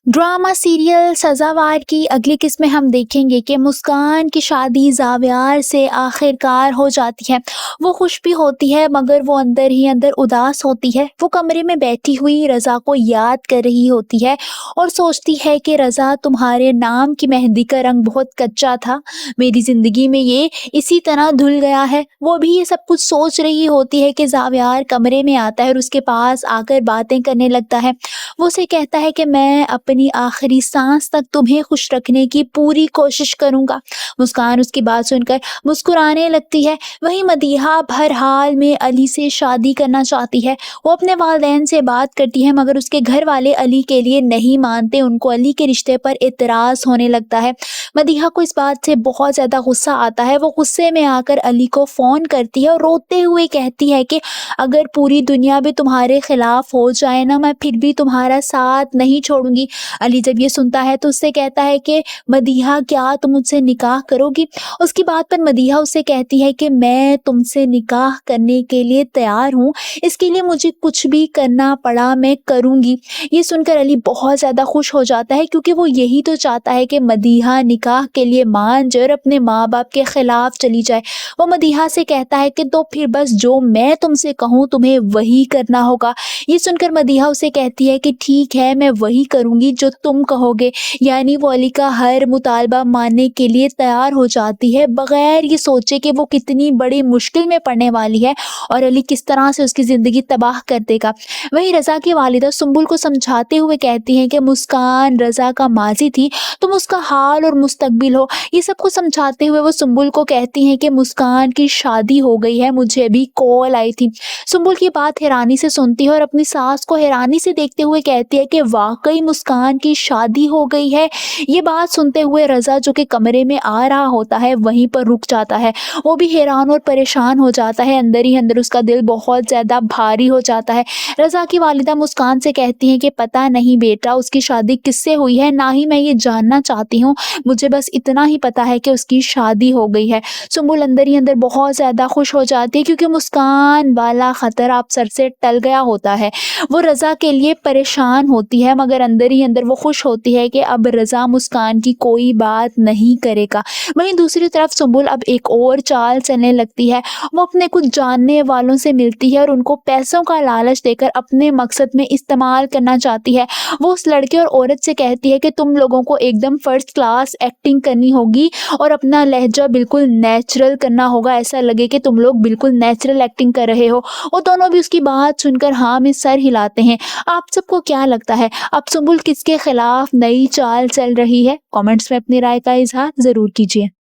Drama serial सजावार की अगली किस्त में हम देखेंगे कि मुस्कान की शादी जावियार से आखिरकार हो जाती है। वो खुश भी होती है मगर वो अंदर ही अंदर उदास होती है। वो कमरे में बैठी हुई रज़ा को याद कर रही होती है और सोचती है कि रज़ा, तुम्हारे नाम की मेहंदी का रंग बहुत कच्चा था, मेरी ज़िंदगी में ये इसी तरह धुल गया है। वो भी ये सब कुछ सोच रही होती है कि जावियार कमरे में आता है और उसके पास आकर बातें करने लगता है। वो उसे कहता है कि मैं अपनी आखिरी सांस तक तुम्हें खुश रखने की पूरी कोशिश करूंगा। मुस्कान उसकी बात सुनकर मुस्कुराने लगती है। वहीं मदीहा हर हाल में अली से शादी करना चाहती है। वो अपने वालिदैन से बात करती है मगर उसके घर वाले अली के लिए नहीं मानते। उनको अली के रिश्ते पर एतराज़ होने लगता है। मदीहा को इस बात से बहुत ज़्यादा गुस्सा आता है। वो गुस्से में आकर अली को फ़ोन करती है और रोते हुए कहती है कि अगर पूरी दुनिया भी तुम्हारे खिलाफ हो जाए ना, मैं फिर भी तुम्हारा साथ नहीं छोड़ूंगी। अली जब ये सुनता है तो उससे कहता है कि मदीहा, क्या तुम मुझसे निकाह करोगी? उसकी बात पर मदीहा उससे कहती है कि मैं तुमसे निकाह करने के लिए तैयार हूँ, इसके लिए मुझे कुछ भी करना पड़ा मैं करूँगी। ये सुनकर अली बहुत ज़्यादा खुश हो जाता है क्योंकि वो यही तो चाहता है कि मदीहा निकाह के लिए मान जाए और अपने माँ बाप के खिलाफ चली जाए। वो मदीहा से कहता है कि तो फिर बस जो मैं तुमसे कहूँ तुम्हें वही करना होगा। ये सुनकर मदीहा उसे कहती है कि ठीक है, मैं वही करूँगी जो तुम कहोगे। यानी वो अली का हर मुतालबा मानने के लिए तैयार हो जाती है बगैर ये सोचे कि वो कितनी बड़ी मुश्किल में पड़ने वाली है और अली किस तरह से उसकी ज़िंदगी तबाह कर देगा। वहीं रज़ा की वालिदा सुंबुल को समझाते हुए कहती हैं कि मुस्कान रज़ा का माजी थी, तुम उसका हाल और मुस्तकबिल हो। ये सब कुछ समझाते हुए वो सुंबुल को कहती हैं कि मुस्कान की शादी हो गई है, मुझे अभी कॉल आई थी। सुंबुल की बात हैरानी से सुनती है और अपनी सास को हैरानी से देखते हुए कहती है कि वाकई मुस्कान की शादी हो गई है। ये बात सुनते हुए रज़ा, जो कि कमरे में आ रहा होता है, वहीं पर रुक जाता है। वो भी हैरान और परेशान हो जाता है। अंदर ही अंदर उसका दिल बहुत ज़्यादा भारी हो जाता है। रज़ा की वालिदा मुस्कान से कहती हैं कि पता नहीं बेटा, उसकी शादी किससे हुई है, ना ही मैं ये जानना चाहती हूँ, मुझे बस इतना ही पता है कि उसकी शादी हो गई है। सुंबुल अंदर ही अंदर बहुत ज़्यादा खुश हो जाती है क्योंकि मुस्कान वाला ख़तरा अब सर से टल गया होता है। वो रज़ा के लिए परेशान होती है मगर अंदर ही अंदर वो खुश होती है कि अब रज़ा मुस्कान की कोई बात नहीं करेगा। वहीं दूसरी तरफ सुंबुल अब एक और चाल चलने लगती है। वो अपने कुछ जानने वालों से मिलती है और उनको पैसों का लालच देकर अपने मकसद में इस्तेमाल करना चाहती है। वो उस लड़के और औरत से कहती है कि तुम लोगों को एकदम फर्स्ट क्लास एक्टिंग करनी होगी और अपना लहजा बिल्कुल नेचुरल करना होगा, ऐसा लगे कि तुम लोग बिल्कुल नेचुरल एक्टिंग कर रहे हो। वो दोनों भी उसकी बात सुनकर हाँ में सर हिलाते हैं। आप सबको क्या लगता है, अब सुंबुल किसके खिलाफ नई चाल चल रही है? कमेंट्स में अपनी राय का इजहार ज़रूर कीजिए।